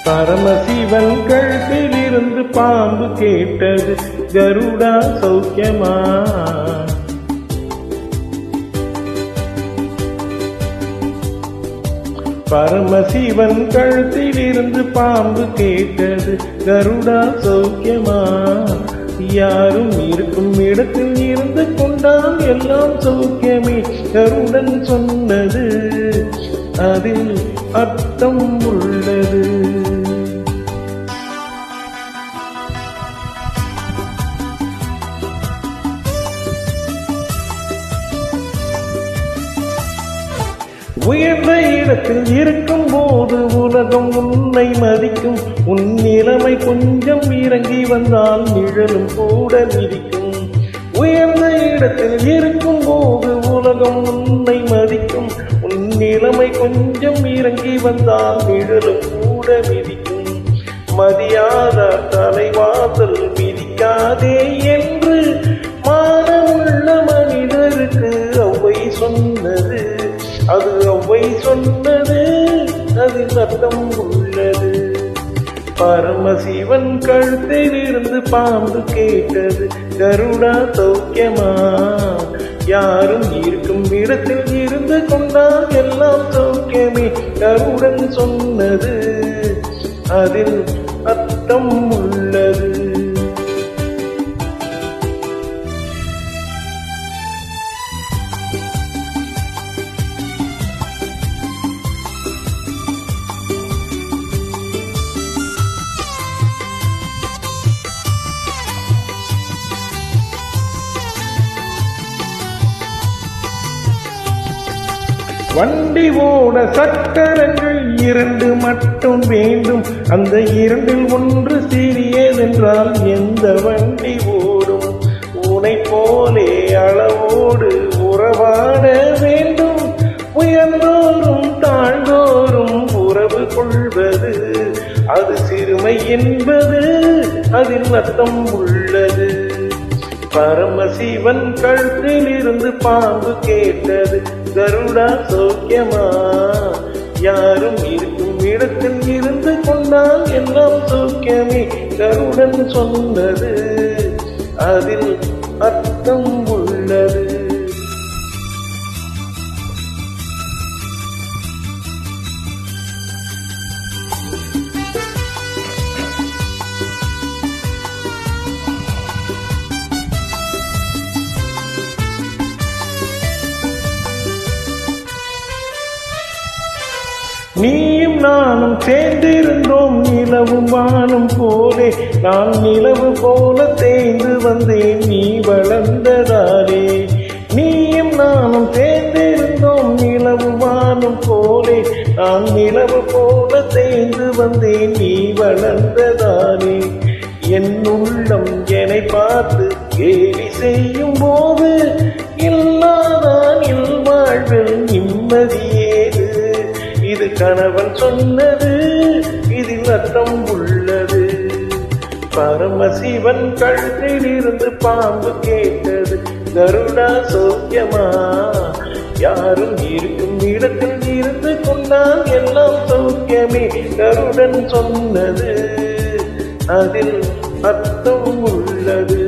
பரமசிவன் கழுத்திலிருந்து பாம்பு கேட்டது, கருடா சௌக்கியமா? பரமசிவன் கழுத்திலிருந்து பாம்பு கேட்டது, கருடா சௌக்கியமா? யாரும் இருக்கும் இடத்தில் இருந்து கொண்டால் எல்லாம் சௌக்கியமே, கருடன் சொன்னது, அதில் அர்த்தம் உள்ளது. உயர்ந்த இடத்தில் இருக்கும் போது உலகம் உன்னை மதிக்கும், உன் நிலைமை கொஞ்சம் இறங்கி வந்தால் நிழலும் கூட மிதிக்கும். உயர்ந்த இடத்தில் இருக்கும் போது உலகம் உன்னை மதிக்கும், உன் நிலைமை கொஞ்சம் இறங்கி வந்தால் நிழலும் கூட மிதிக்கும். மதியாத தலைவாசல் மிதிக்காதே என்று மானமுள்ள மனிதருக்கு ஔவை சொன்னது, அது ஔவை சொன்னது, அதில் அர்த்தம் உள்ளது. பரமசிவன் கழுத்திலிருந்து பாம்பு கேட்டது, கருடா சௌக்கியமா? யாரும் இருக்கும் இடத்தில் இருந்து கொண்டால் எல்லாம் சௌக்கியமே, கருடன் சொன்னது, அதில் அர்த்தம் உள்ளது. வண்டி ஓட சக்கரங்கள் 2 மட்டும் வேண்டும், அந்த 2ல் ஒன்று சிறியதென்றால் எந்த வண்டி ஓடும்? உனை போலே அளவோடு உறவாட வேண்டும், உயர்ந்தோறும் தாழ்ந்தோறும் உறவு கொள்வது, அது சிறுமை என்பது, அதில் அர்த்தம் உள்ளது. பரமசிவன் கழுத்திலிருந்து பாம்பு கேட்டது, கருடா சௌக்கியமா? யாரும் இருக்கும் இடத்தில் இருந்து கொண்டால் எல்லாம் சௌக்கியமே, கருடன் சொன்னது, அதில் அர்த்தம் உள்ளது. நீயும் நானும் சேர்ந்திருந்தோம் நிலவும் வானம் போலே, நான் நிலவு போல தேய்ந்து வந்தேன் நீ வளர்ந்ததாலே. நீயும் நானும் சேர்ந்திருந்தோம் நிலவு வானம் போலே, நான் நிலவு போல தேய்ந்து வந்தேன் நீ வளர்ந்ததாலே. என் உள்ளம் என்னை பார்த்து கேலி செய்யும் போது, இல்லாதான் இல்வாழ்வில் நிம்மதியேது, இது கணவன் சொன்னது, இதில் அர்த்தம் உள்ளது. பரமசிவன் கழுத்திலிருந்து பாம்பு கேட்டது, கருடா சௌக்கியமா? யாரும் இருக்கும் இடத்தில் இருந்து கொண்டால் எல்லாம் சௌக்கியமே, கருடன் சொன்னது, அதில் அர்த்தம் உள்ளது.